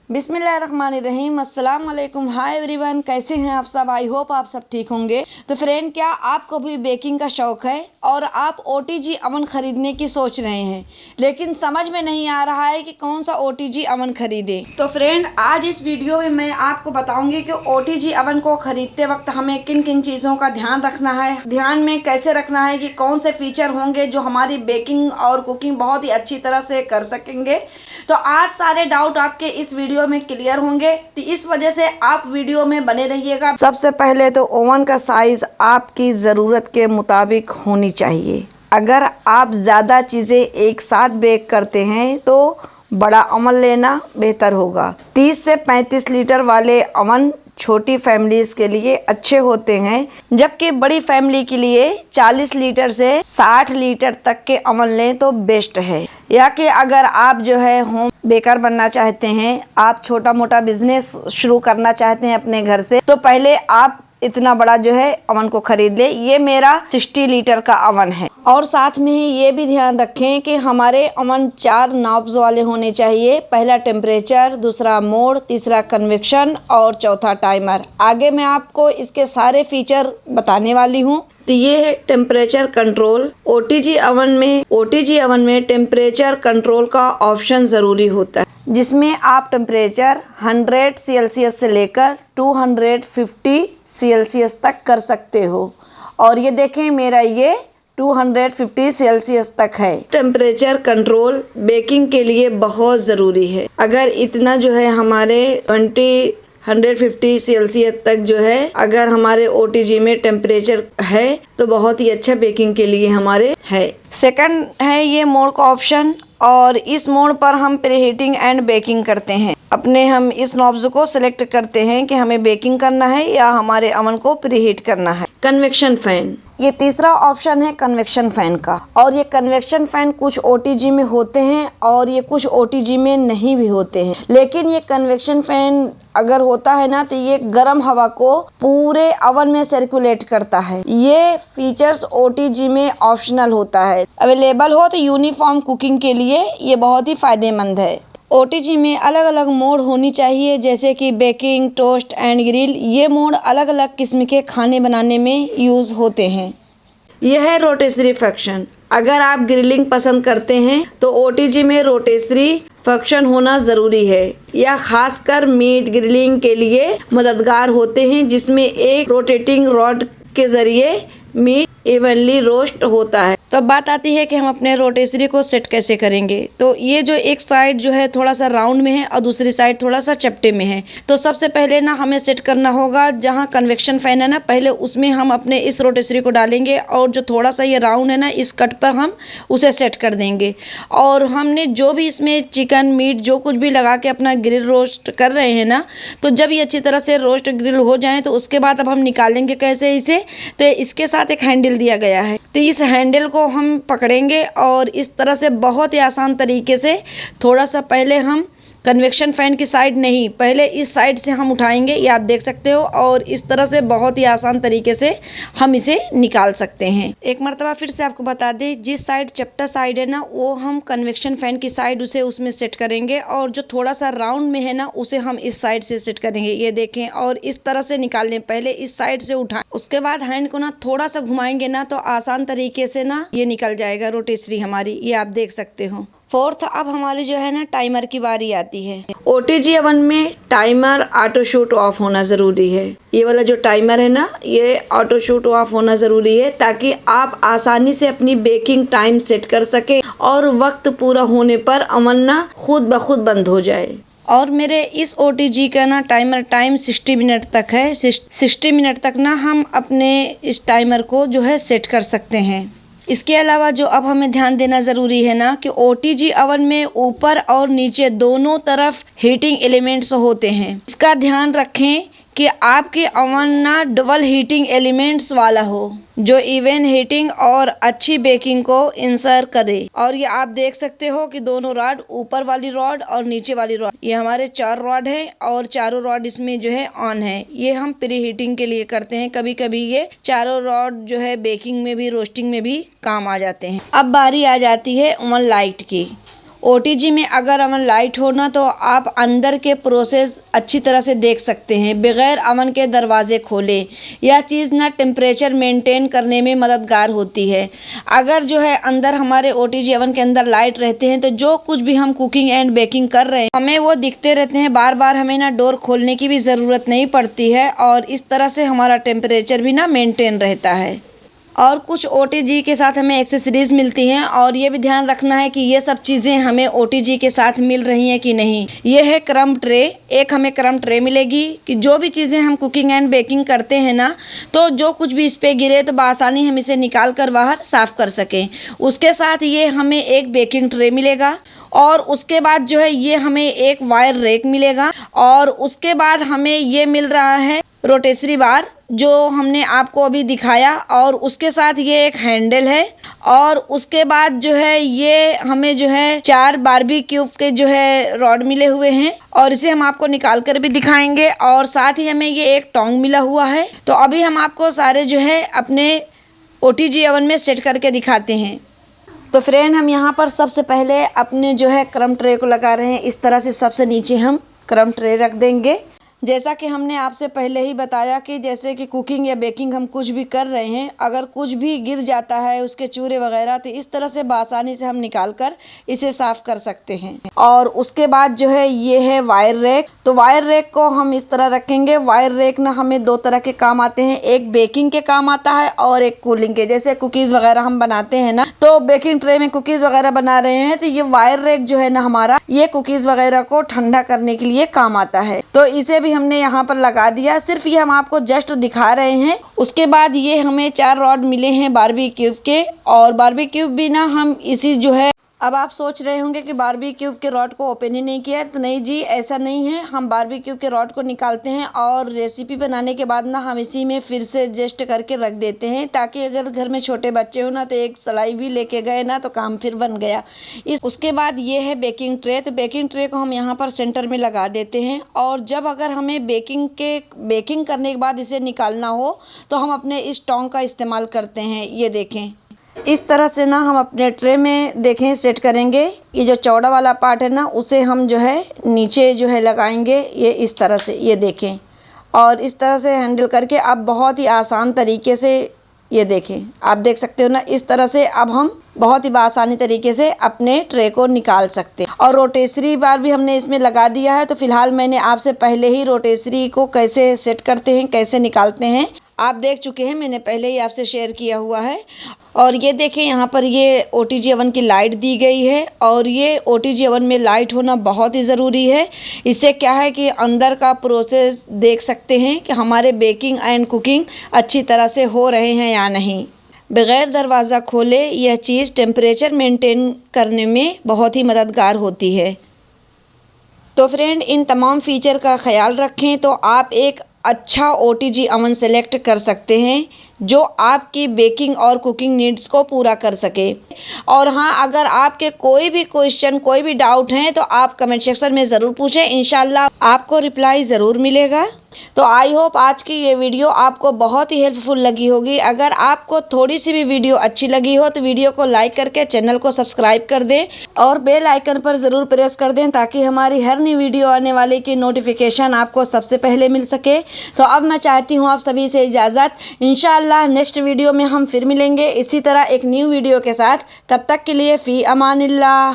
बिस्मिल्लाहिर्रहमानिर्रहीम। अस्सलाम वालेकुम। हाय एवरीवन, कैसे हैं आप सब? आई होप आप सब ठीक होंगे। तो फ्रेंड, क्या आपको भी बेकिंग का शौक़ है और आप OTG अवन ख़रीदने की सोच रहे हैं, लेकिन समझ में नहीं आ रहा है कि कौन सा OTG अवन ख़रीदें? तो फ्रेंड, आज इस वीडियो में मैं आपको बताऊंगी कि OTG अवन को ख़रीदते वक्त हमें किन किन चीज़ों का ध्यान रखना है, ध्यान में कैसे रखना है कि कौन से फीचर होंगे जो हमारी बेकिंग और कुकिंग बहुत ही अच्छी तरह से कर सकेंगे। तो आज सारे डाउट आपके इस वीडियो में क्लियर होंगे, तो इस वजह से आप वीडियो में बने रहिएगा। सबसे पहले तो ओवन का साइज आपकी ज़रूरत के मुताबिक होनी चाहिए। अगर आप ज़्यादा चीज़ें एक साथ बेक करते हैं तो बड़ा ओवन लेना बेहतर होगा। 30 से 35 लीटर वाले ओवन छोटी फैमिलीज के लिए अच्छे होते हैं, जबकि बड़ी फैमिली के लिए 40 लीटर से 60 लीटर तक के ओवन लें तो बेस्ट है। या कि अगर आप जो है होम बेकर बनना चाहते हैं, आप छोटा मोटा बिजनेस शुरू करना चाहते हैं अपने घर से, तो पहले आप इतना बड़ा जो है ओवन को खरीद ले। ये मेरा 60 लीटर का ओवन है। और साथ में ही ये भी ध्यान रखें कि हमारे ओवन 4 नॉब्स वाले होने चाहिए। पहला टेम्परेचर, दूसरा मोड, तीसरा कन्वेक्शन और चौथा टाइमर। आगे मैं आपको इसके सारे फीचर बताने वाली हूँ। तो ये है टेम्परेचर कंट्रोल। OTG अवन में टेम्परेचर कंट्रोल का ऑप्शन ज़रूरी होता है, जिसमें आप टेम्परेचर 100 सेल्सियस से लेकर 250 सेल्सियस तक कर सकते हो। और ये देखें, मेरा ये 250 सेल्सियस तक है। टेम्परेचर कंट्रोल बेकिंग के लिए बहुत ज़रूरी है। अगर इतना जो है हमारे 150 सेल्सियस तक जो है अगर हमारे OTG में टेम्परेचर है तो बहुत ही अच्छा बेकिंग के लिए हमारे है। सेकंड है ये मोड का ऑप्शन, और इस मोड पर हम प्रीहीटिंग एंड बेकिंग करते हैं। हम इस नॉब्स को सिलेक्ट करते हैं कि हमें बेकिंग करना है या हमारे ओवन को प्रीहीट करना है। कन्वेक्शन फैन, ये तीसरा ऑप्शन है कन्वेक्शन फैन का। और ये कन्वेक्शन फैन कुछ OTG में होते हैं और ये कुछ OTG में नहीं भी होते हैं, लेकिन ये कन्वेक्शन फैन अगर होता है ना तो ये गर्म हवा को पूरे ओवन में सर्कुलेट करता है। ये फीचर्स OTG में ऑप्शनल होता है। अवेलेबल हो तो यूनिफॉर्म कुकिंग के लिए ये बहुत ही फायदेमंद है। OTG में अलग अलग मोड होनी चाहिए, जैसे कि बेकिंग, टोस्ट एंड ग्रिल। ये मोड अलग अलग किस्म के खाने बनाने में यूज़ होते हैं। यह है रोटेसरी फंक्शन। अगर आप ग्रिलिंग पसंद करते हैं तो OTG में रोटेसरी फंक्शन होना ज़रूरी है। यह खासकर मीट ग्रिलिंग के लिए मददगार होते हैं, जिसमें एक रोटेटिंग रॉड के ज़रिए मीट इवनली रोस्ट होता है। तो बात आती है कि हम अपने रोटेसरी को सेट कैसे करेंगे। तो ये जो एक साइड जो है थोड़ा सा राउंड में है और दूसरी साइड थोड़ा सा चपटे में है। तो सबसे पहले ना हमें सेट करना होगा जहाँ कन्वेक्शन फैन है ना, पहले उसमें हम अपने इस रोटेसरी को डालेंगे और जो थोड़ा सा ये राउंड है ना, इस कट पर हम उसे सेट कर देंगे। और हमने जो भी इसमें चिकन, मीट जो कुछ भी लगा के अपना ग्रिल रोस्ट कर रहे हैं ना, तो जब ये अच्छी तरह से रोस्ट ग्रिल हो जाए तो उसके बाद अब हम निकालेंगे कैसे इसे। तो इसके साथ एक हैंडल दिया गया है, तो इस हैंडल को हम पकड़ेंगे और इस तरह से बहुत ही आसान तरीके से थोड़ा सा पहले हम कन्वेक्शन फैन की साइड नहीं, पहले इस साइड से हम उठाएंगे, ये आप देख सकते हो। और इस तरह से बहुत ही आसान तरीके से हम इसे निकाल सकते हैं। एक मरतबा फिर से आपको बता दें, जिस साइड चपटा साइड है ना, वो हम कन्वेक्शन फैन की साइड उसे उसमें सेट करेंगे, और जो थोड़ा सा राउंड में है ना, उसे हम इस साइड से सेट करेंगे। ये देखें, और इस तरह से निकाल लें। पहले इस साइड से उठाएं, उसके बाद हैंड को ना थोड़ा सा घुमाएंगे ना, तो आसान तरीके से ना ये निकल जाएगा रोटेसरी हमारी। ये आप देख सकते हो। फोर्थ, अब हमारी जो है ना टाइमर की बारी आती है। OTG अवन में टाइमर ऑटो शूट ऑफ होना ज़रूरी है। ये वाला जो टाइमर है ना, ये ऑटो शूट ऑफ होना ज़रूरी है, ताकि आप आसानी से अपनी बेकिंग टाइम सेट कर सके और वक्त पूरा होने पर अवन ना खुद ब खुद बंद हो जाए। और मेरे इस OTG का ना टाइमर टाइम 60 मिनट तक है। 60 मिनट तक ना हम अपने इस टाइमर को जो है सेट कर सकते हैं। इसके अलावा जो अब हमें ध्यान देना ज़रूरी है ना कि OTG अवन में ऊपर और नीचे दोनों तरफ हीटिंग एलिमेंट्स होते हैं। इसका ध्यान रखें कि आपके ओवन ना डबल हीटिंग एलिमेंट्स वाला हो, जो इवन हीटिंग और अच्छी बेकिंग को इंश्योर करे। और ये आप देख सकते हो कि दोनों रॉड, ऊपर वाली रॉड और नीचे वाली रॉड, ये हमारे 4 रॉड हैं और चारों रॉड इसमें जो है ऑन है। ये हम प्री हीटिंग के लिए करते हैं। कभी कभी ये चारों रॉड जो है बेकिंग में भी, रोस्टिंग में भी काम आ जाते हैं। अब बारी आ जाती है ओवन लाइट की। ओटीजी में अगर अवन लाइट हो ना तो आप अंदर के प्रोसेस अच्छी तरह से देख सकते हैं बगैर अवन के दरवाजे खोले। यह चीज़ ना टेम्परेचर मेंटेन करने में मददगार होती है। अगर जो है अंदर हमारे ओटीजी अवन के अंदर लाइट रहते हैं तो जो कुछ भी हम कुकिंग एंड बेकिंग कर रहे हैं हमें वो दिखते रहते हैं। बार बार हमें ना डोर खोलने की भी ज़रूरत नहीं पड़ती है और इस तरह से हमारा टेम्परेचर भी ना मेंटेन रहता है। और कुछ ओटीजी के साथ हमें एक्सेसरीज़ मिलती हैं और ये भी ध्यान रखना है कि ये सब चीज़ें हमें ओटीजी के साथ मिल रही हैं कि नहीं। ये है क्रम्ब ट्रे, एक हमें क्रम्ब ट्रे मिलेगी कि जो भी चीज़ें हम कुकिंग एंड बेकिंग करते हैं ना तो जो कुछ भी इस पर गिरे तो बआसानी हम इसे निकाल कर बाहर साफ़ कर सकें। उसके साथ ये हमें एक बेकिंग ट्रे मिलेगा और उसके बाद जो है ये हमें एक वायर रैक मिलेगा और उसके बाद हमें ये मिल रहा है रोटेसरी बार जो हमने आपको अभी दिखाया और उसके साथ ये एक हैंडल है और उसके बाद जो है ये हमें जो है 4 बारबेक्यू के जो है रॉड मिले हुए हैं और इसे हम आपको निकाल कर भी दिखाएंगे और साथ ही हमें ये एक टोंग मिला हुआ है। तो अभी हम आपको सारे जो है अपने ओटीजी अवन में सेट करके दिखाते हैं। तो फ्रेंड हम यहाँ पर सबसे पहले अपने जो है क्रम्ब ट्रे को लगा रहे हैं। इस तरह से सबसे नीचे हम क्रम्ब ट्रे रख देंगे। जैसा कि हमने आपसे पहले ही बताया कि जैसे कि कुकिंग या बेकिंग हम कुछ भी कर रहे हैं, अगर कुछ भी गिर जाता है उसके चूरे वगैरह तो इस तरह से बआसानी से हम निकाल कर इसे साफ़ कर सकते हैं। और उसके बाद जो है ये है वायर रैक। तो वायर रैक को हम इस तरह रखेंगे। वायर रैक ना हमें 2 तरह के काम आते हैं, एक बेकिंग के काम आता है और एक कूलिंग के। जैसे कुकीज़ वगैरह हम बनाते हैं ना तो बेकिंग ट्रे में कुकीज़ वगैरह बना रहे हैं तो ये वायर रैक जो है ना हमारा ये कुकीज़ वगैरह को ठंडा करने के लिए काम आता है। तो इसे भी हमने यहाँ पर लगा दिया। सिर्फ ये हम आपको जस्ट दिखा रहे हैं। उसके बाद ये हमें 4 रॉड मिले हैं बारबेक्यू के और बारबेक्यू भी ना हम इसी जो है अब आप सोच रहे होंगे कि बारबेक्यू के रॉड को ओपन ही नहीं किया है। तो नहीं जी, ऐसा नहीं है। हम बारबेक्यू के रॉड को निकालते हैं और रेसिपी बनाने के बाद ना हम इसी में फिर से एडजस्ट करके रख देते हैं ताकि अगर घर में छोटे बच्चे हो ना तो एक सलाई भी लेके गए ना तो काम फिर बन गया। उसके बाद ये है बेकिंग ट्रे। तो बेकिंग ट्रे को हम यहाँ पर सेंटर में लगा देते हैं और जब अगर हमें बेकिंग करने के बाद इसे निकालना हो तो हम अपने इस टोंग का इस्तेमाल करते हैं। ये देखें, इस तरह से ना हम अपने ट्रे में देखें सेट करेंगे। ये जो चौड़ा वाला पार्ट है ना उसे हम जो है नीचे जो है लगाएंगे, ये इस तरह से, ये देखें। और इस तरह से हैंडल करके आप बहुत ही आसान तरीके से ये देखें, आप देख सकते हो ना, इस तरह से अब हम बहुत ही आसानी तरीके से अपने ट्रे को निकाल सकते हैं। और रोटेसरी बार भी हमने इसमें लगा दिया है। तो फिलहाल मैंने आपसे पहले ही रोटेसरी को कैसे सेट करते हैं, कैसे निकालते हैं आप देख चुके हैं, मैंने पहले ही आपसे शेयर किया हुआ है। और ये देखें यहाँ पर ये ओटीजी अवन की लाइट दी गई है और ये ओटीजी अवन में लाइट होना बहुत ही ज़रूरी है। इससे क्या है कि अंदर का प्रोसेस देख सकते हैं कि हमारे बेकिंग एंड कुकिंग अच्छी तरह से हो रहे हैं या नहीं। बग़ैर दरवाज़ा खोले यह चीज़ टेम्परेचर मेंटेन करने में बहुत ही मददगार होती है। तो फ्रेंड, इन तमाम फ़ीचर का ख्याल रखें तो आप एक अच्छा ओटीजी अवन सेलेक्ट कर सकते हैं जो आपकी बेकिंग और कुकिंग नीड्स को पूरा कर सके। और हाँ, अगर आपके कोई भी क्वेश्चन, कोई भी डाउट हैं तो आप कमेंट सेक्शन में ज़रूर पूछें, इंशाल्लाह आपको रिप्लाई ज़रूर मिलेगा। तो आई होप आज की ये वीडियो आपको बहुत ही हेल्पफुल लगी होगी। अगर आपको थोड़ी सी भी वीडियो अच्छी लगी हो तो वीडियो को लाइक करके चैनल को सब्सक्राइब कर दें और बेल आइकन पर ज़रूर प्रेस कर दें ताकि हमारी हर नई वीडियो आने वाले की नोटिफिकेशन आपको सबसे पहले मिल सके। तो अब मैं चाहती हूँ आप सभी से इजाज़त। इंशाअल्लाह नेक्स्ट वीडियो में हम फिर मिलेंगे इसी तरह एक न्यू वीडियो के साथ। तब तक के लिए फ़ी अमानिल्लाह।